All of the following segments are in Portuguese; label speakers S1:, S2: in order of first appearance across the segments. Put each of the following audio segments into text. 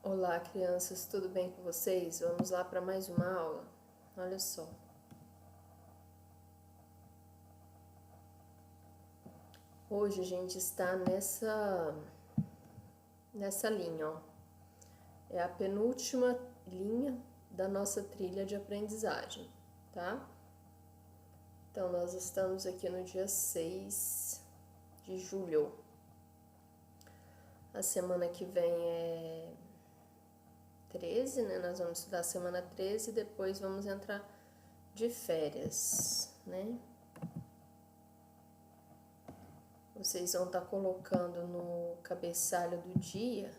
S1: Olá, crianças, tudo bem com vocês? Vamos lá para mais uma aula. Olha só. Hoje a gente está nessa linha, ó. É a penúltima linha da nossa trilha de aprendizagem, tá? Então, nós estamos aqui no dia 6 de julho. A semana que vem é 13, né? Nós vamos estudar a semana 13 e depois vamos entrar de férias, né? Vocês vão estar colocando no cabeçalho do dia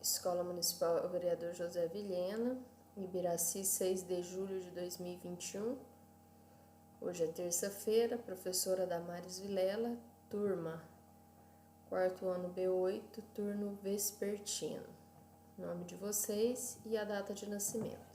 S1: Escola Municipal Vereador José Vilhena, Ibiraci, 6 de julho de 2021. Hoje é terça-feira, professora Damares Vilela, turma 4º ano B8, turno vespertino. Nome de vocês e a data de nascimento.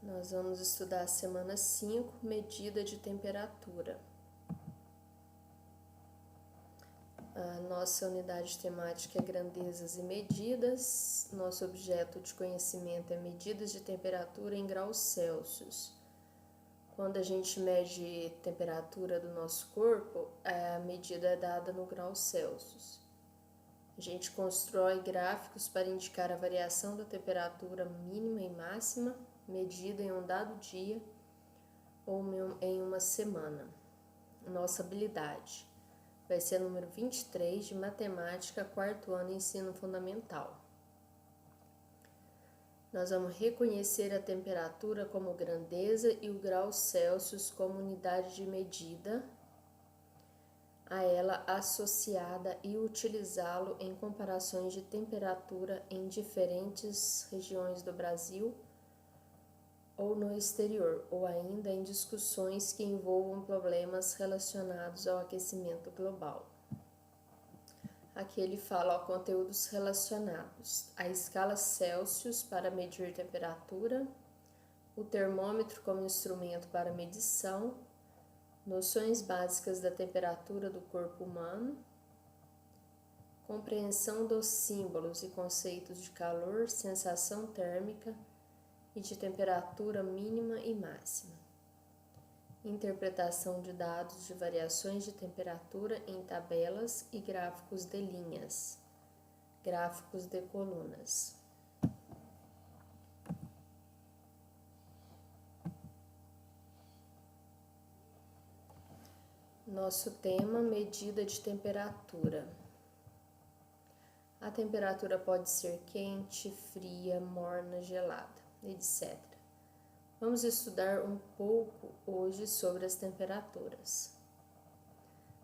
S1: Nós vamos estudar a semana 5, medida de temperatura. A nossa unidade temática é grandezas e medidas. Nosso objeto de conhecimento é medidas de temperatura em graus Celsius. Quando a gente mede a temperatura do nosso corpo, a medida é dada no grau Celsius. A gente constrói gráficos para indicar a variação da temperatura mínima e máxima, medida em um dado dia ou em uma semana. Nossa habilidade vai ser número 23 de matemática, 4º ano ensino fundamental. Nós vamos reconhecer a temperatura como grandeza e o grau Celsius como unidade de medida, a ela associada e utilizá-lo em comparações de temperatura em diferentes regiões do Brasil ou no exterior, ou ainda em discussões que envolvam problemas relacionados ao aquecimento global. Aqui ele fala, conteúdos relacionados: a escala Celsius para medir temperatura, o termômetro como instrumento para medição, noções básicas da temperatura do corpo humano, compreensão dos símbolos e conceitos de calor, sensação térmica e de temperatura mínima e máxima. Interpretação de dados de variações de temperatura em tabelas e gráficos de linhas, gráficos de colunas. Nosso tema, medida de temperatura. A temperatura pode ser quente, fria, morna, gelada, etc. Vamos estudar um pouco hoje sobre as temperaturas.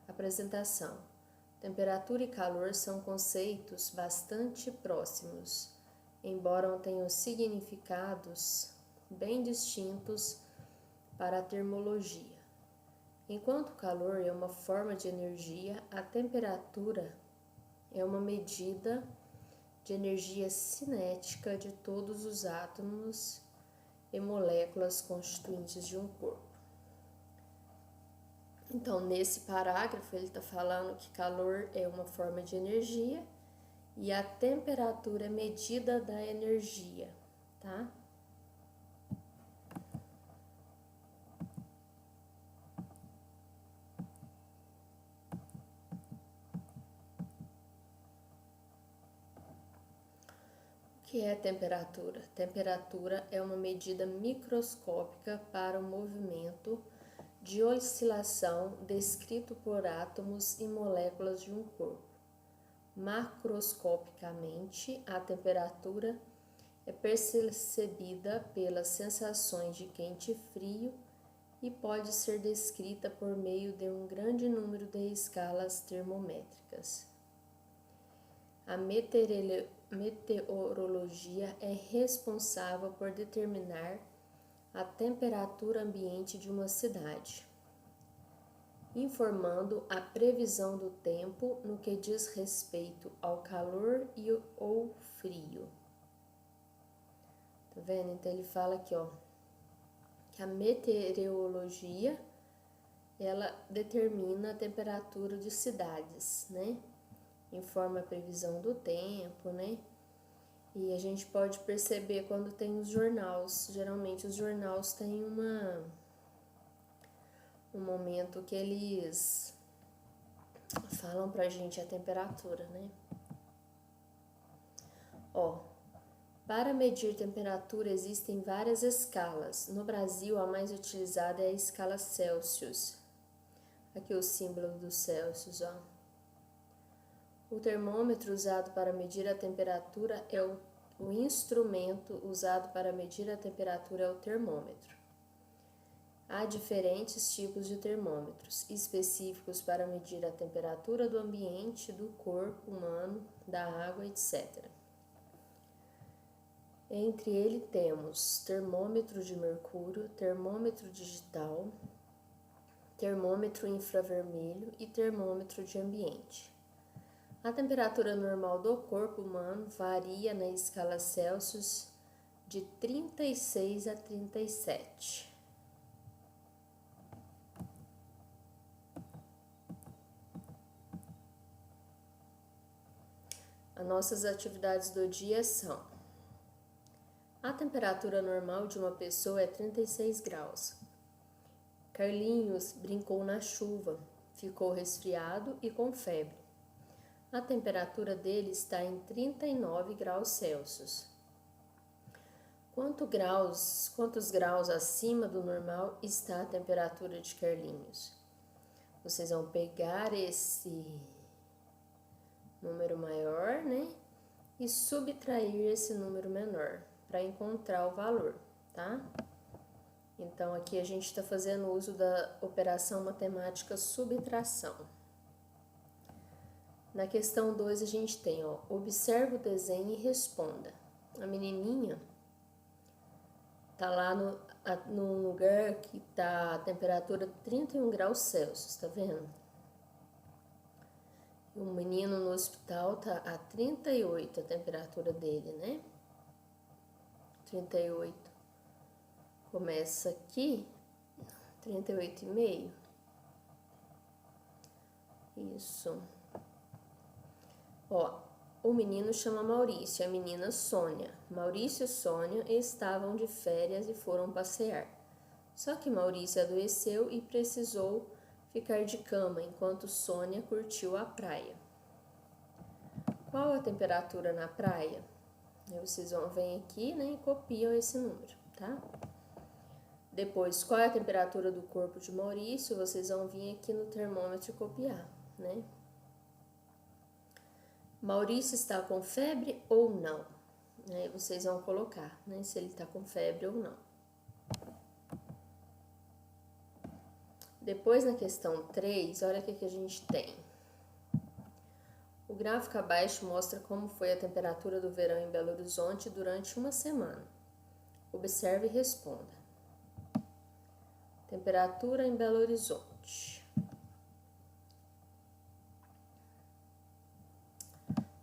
S1: Apresentação. Temperatura e calor são conceitos bastante próximos, embora tenham significados bem distintos para a termologia. Enquanto o calor é uma forma de energia, a temperatura é uma medida de energia cinética de todos os átomos e moléculas constituintes de um corpo. Então, nesse parágrafo, ele está falando que calor é uma forma de energia e a temperatura é medida da energia, tá? O que é temperatura? Temperatura é uma medida microscópica para o movimento de oscilação descrito por átomos e moléculas de um corpo. Macroscopicamente, a temperatura é percebida pelas sensações de quente e frio e pode ser descrita por meio de um grande número de escalas termométricas. A meteorologia é responsável por determinar a temperatura ambiente de uma cidade, informando a previsão do tempo no que diz respeito ao calor ou frio. Tá vendo? Então ele fala aqui, ó, que a meteorologia ela determina a temperatura de cidades, né? Informa a previsão do tempo, né? E a gente pode perceber quando tem os jornais. Geralmente os jornais têm um momento que eles falam pra gente a temperatura, né? Ó, para medir temperatura existem várias escalas. No Brasil, a mais utilizada é a escala Celsius. Aqui o símbolo do Celsius, ó. O termômetro usado para medir a temperatura é o instrumento usado para medir a temperatura é o termômetro. Há diferentes tipos de termômetros, específicos para medir a temperatura do ambiente, do corpo humano, da água, etc. Entre eles temos termômetro de mercúrio, termômetro digital, termômetro infravermelho e termômetro de ambiente. A temperatura normal do corpo humano varia na escala Celsius de 36 a 37. As nossas atividades do dia são: a temperatura normal de uma pessoa é 36 graus. Carlinhos brincou na chuva, ficou resfriado e com febre. A temperatura dele está em 39 graus Celsius. Quantos graus acima do normal está a temperatura de Carlinhos? Vocês vão pegar esse número maior, né? E subtrair esse número menor para encontrar o valor, tá? Então, aqui a gente está fazendo uso da operação matemática subtração. Na questão 2 a gente tem, ó, observe o desenho e responda. A menininha tá lá no lugar que tá a temperatura 31 graus Celsius, tá vendo? O menino no hospital tá a 38 a temperatura dele, né? 38. Começa aqui, 38,5. Isso. Ó, o menino chama Maurício, a menina Sônia. Maurício e Sônia estavam de férias e foram passear. Só que Maurício adoeceu e precisou ficar de cama enquanto Sônia curtiu a praia. Qual a temperatura na praia? Aí vocês vão vir aqui, né, e copiam esse número, tá? Depois, qual é a temperatura do corpo de Maurício? Vocês vão vir aqui no termômetro e copiar, né? Maurício está com febre ou não? Aí vocês vão colocar, né, se ele está com febre ou não. Depois, na questão 3, olha o que a gente tem. O gráfico abaixo mostra como foi a temperatura do verão em Belo Horizonte durante uma semana. Observe e responda. Temperatura em Belo Horizonte.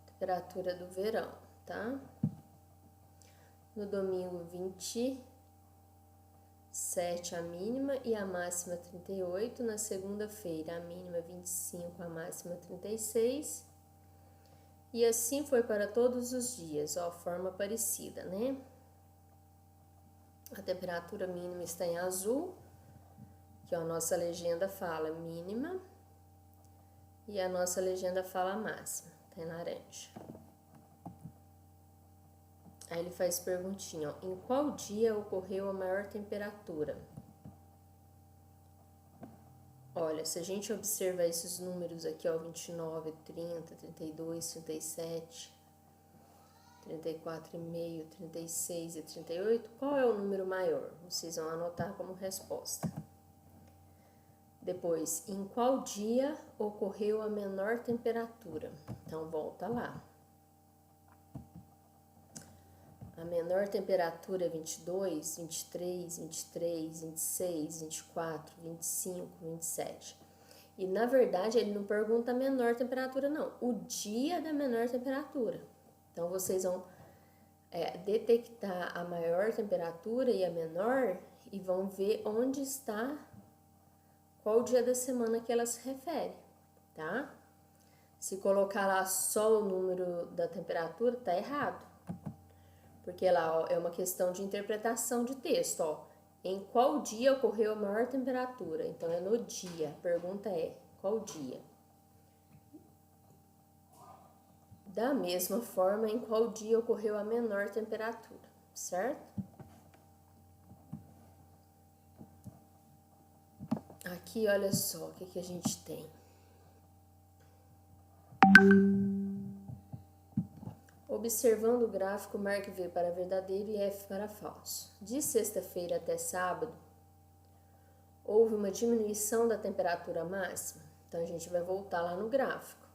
S1: Temperatura do verão, tá? No domingo, 27 a mínima e a máxima 38. Na segunda-feira, a mínima 25, a máxima 36. E assim foi para todos os dias, ó, forma parecida, né? A temperatura mínima está em azul, que ó, a nossa legenda fala mínima, e a nossa legenda fala máxima, tá em laranja. Aí ele faz perguntinha, ó, em qual dia ocorreu a maior temperatura? Olha, se a gente observar esses números aqui, ó, 29, 30, 32, 37, 34,5, 36 e 38, qual é o número maior? Vocês vão anotar como resposta. Depois, em qual dia ocorreu a menor temperatura? Então, volta lá. A menor temperatura é 22, 23, 23, 26, 24, 25, 27. E, na verdade, ele não pergunta a menor temperatura, não. O dia da menor temperatura. Então, vocês vão detectar a maior temperatura e a menor e vão ver onde está, qual dia da semana que ela se refere, tá? Se colocar lá só o número da temperatura, tá errado. Porque lá, ó, é uma questão de interpretação de texto, ó. Em qual dia ocorreu a maior temperatura? Então, é no dia. A pergunta é, qual dia? Da mesma forma, em qual dia ocorreu a menor temperatura, certo? Aqui, olha só o que a gente tem. Observando o gráfico, marque V para verdadeiro e F para falso. De sexta-feira até sábado, houve uma diminuição da temperatura máxima. Então, a gente vai voltar lá no gráfico.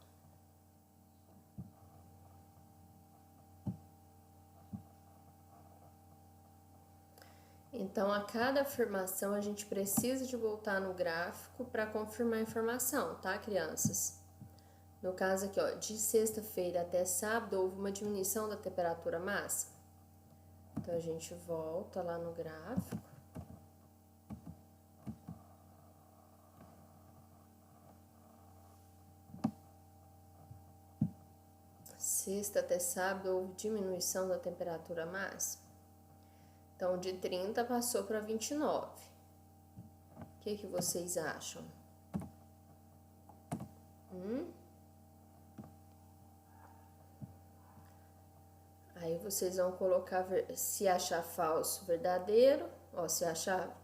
S1: Então, a cada afirmação, a gente precisa de voltar no gráfico para confirmar a informação, tá, crianças? No caso aqui, ó, de sexta-feira até sábado, houve uma diminuição da temperatura máxima. Então, a gente volta lá no gráfico. Sexta até sábado, houve diminuição da temperatura máxima. Então, de 30 passou para 29. O que vocês acham? Aí vocês vão colocar, se achar falso, verdadeiro, ó, se achar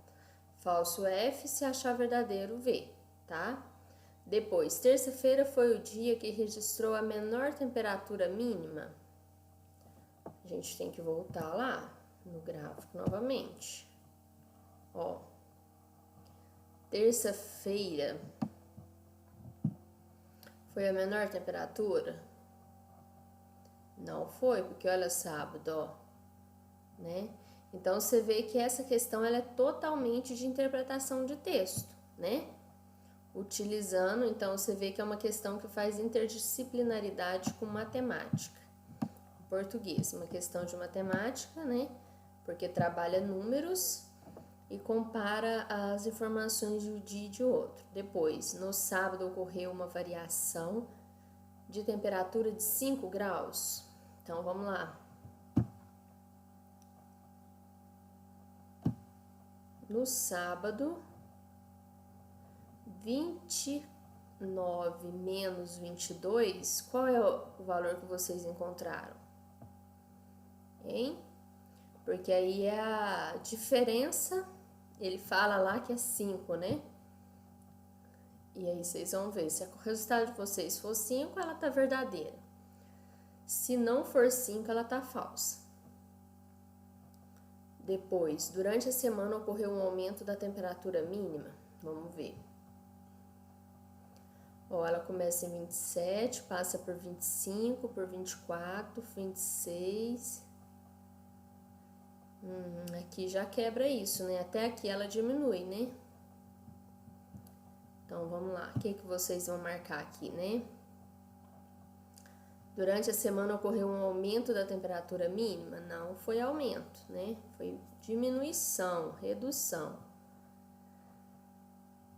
S1: falso F, se achar verdadeiro V, tá? Depois, terça-feira foi o dia que registrou a menor temperatura mínima. A gente tem que voltar lá no gráfico novamente. Ó, terça-feira foi a menor temperatura? Não foi, porque olha sábado, ó, né? Então, você vê que essa questão ela é totalmente de interpretação de texto, né? Utilizando, então, você vê que é uma questão que faz interdisciplinaridade com matemática. Português, uma questão de matemática, né? Porque trabalha números e compara as informações de um dia e de outro. Depois, no sábado ocorreu uma variação de temperatura de 5 graus. Então, vamos lá. No sábado, 29 menos 22, qual é o valor que vocês encontraram? Hein? Porque aí é a diferença, ele fala lá que é 5, né? E aí vocês vão ver, se o resultado de vocês for 5, ela tá verdadeira. Se não for 5, ela tá falsa. Depois, durante a semana ocorreu um aumento da temperatura mínima. Vamos ver. Ó, ela começa em 27, passa por 25, por 24, 26. Aqui já quebra isso, né? Até aqui ela diminui, né? Então, vamos lá. O que vocês vão marcar aqui, né? Durante a semana ocorreu um aumento da temperatura mínima? Não foi aumento, né? Foi diminuição, redução.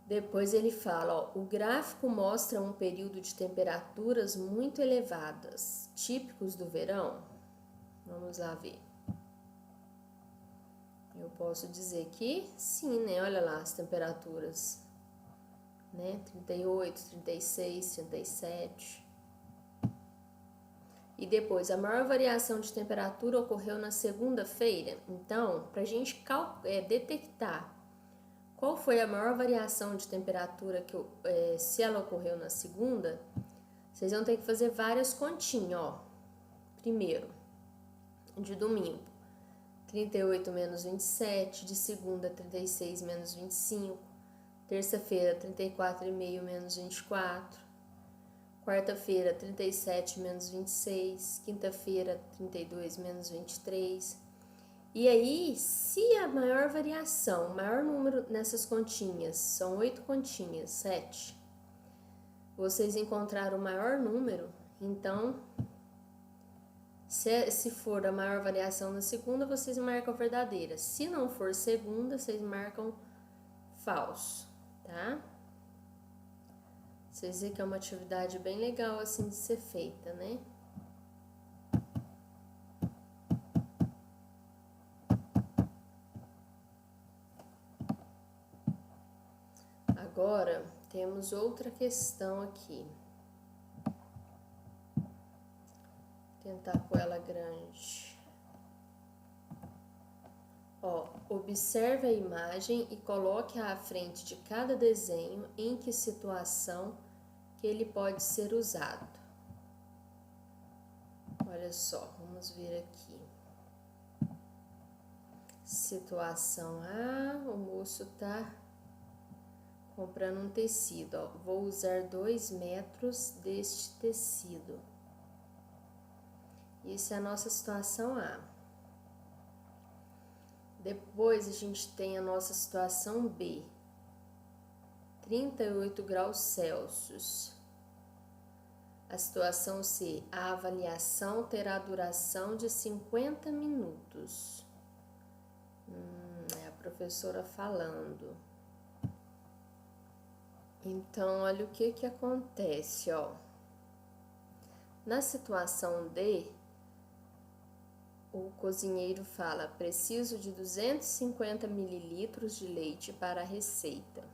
S1: Depois ele fala, ó, o gráfico mostra um período de temperaturas muito elevadas, típicos do verão. Vamos lá ver. Eu posso dizer que sim, né? Olha lá as temperaturas, né? 38, 36, 37. E depois, a maior variação de temperatura ocorreu na segunda-feira. Então, para a gente detectar qual foi a maior variação de temperatura, se ela ocorreu na segunda, vocês vão ter que fazer várias continhas, ó. Primeiro, de domingo, 38 menos 27, de segunda, 36 menos 25, terça-feira, 34,5 menos 24, quarta-feira, 37 menos 26, quinta-feira, 32 menos 23. E aí, se a maior variação, o maior número nessas continhas, são 8 continhas, 7, vocês encontraram o maior número, então Se for a maior variação na segunda, vocês marcam verdadeira. Se não for segunda, vocês marcam falso, tá? Vocês veem que é uma atividade bem legal assim de ser feita, né? Agora, temos outra questão aqui. Vou tentar pôr ela grande. Ó, observe a imagem e coloque-a à frente de cada desenho em que situação que ele pode ser usado. Olha só, vamos ver aqui. Situação A, o moço tá comprando um tecido, ó. Vou usar 2 metros deste tecido. Isso é a nossa situação A. Depois a gente tem a nossa situação B. 38 graus Celsius. A situação C, a avaliação terá duração de 50 minutos. É a professora falando. Então, olha o que acontece, ó. Na situação D, o cozinheiro fala: preciso de 250 mililitros de leite para a receita.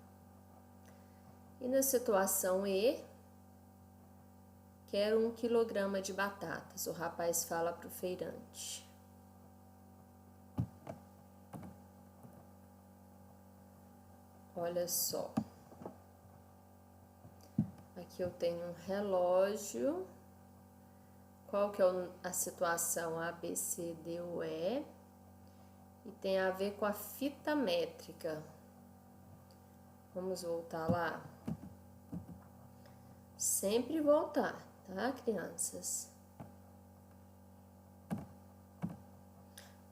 S1: E na situação E, quero 1 quilograma de batatas. O rapaz fala para o feirante. Olha só. Aqui eu tenho um relógio. Qual que é a situação A, B, C, D ou E? E tem a ver com a fita métrica. Vamos voltar lá? Sempre voltar, tá, crianças?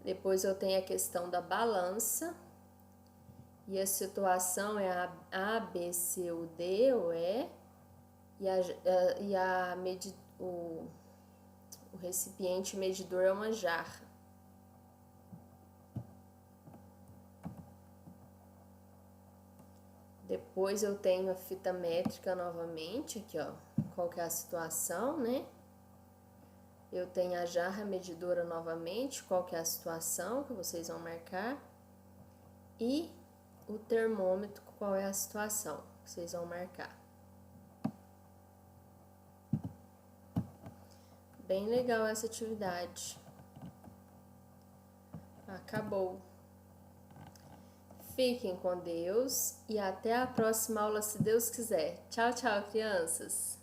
S1: Depois eu tenho a questão da balança. E a situação é a B, C ou D ou E. O recipiente medidor é uma jarra. Depois eu tenho a fita métrica novamente, aqui ó, qual que é a situação, né? Eu tenho a jarra medidora novamente, qual que é a situação que vocês vão marcar. E o termômetro, qual é a situação que vocês vão marcar. Bem legal essa atividade. Acabou. Fiquem com Deus e até a próxima aula, se Deus quiser. Tchau, tchau, crianças!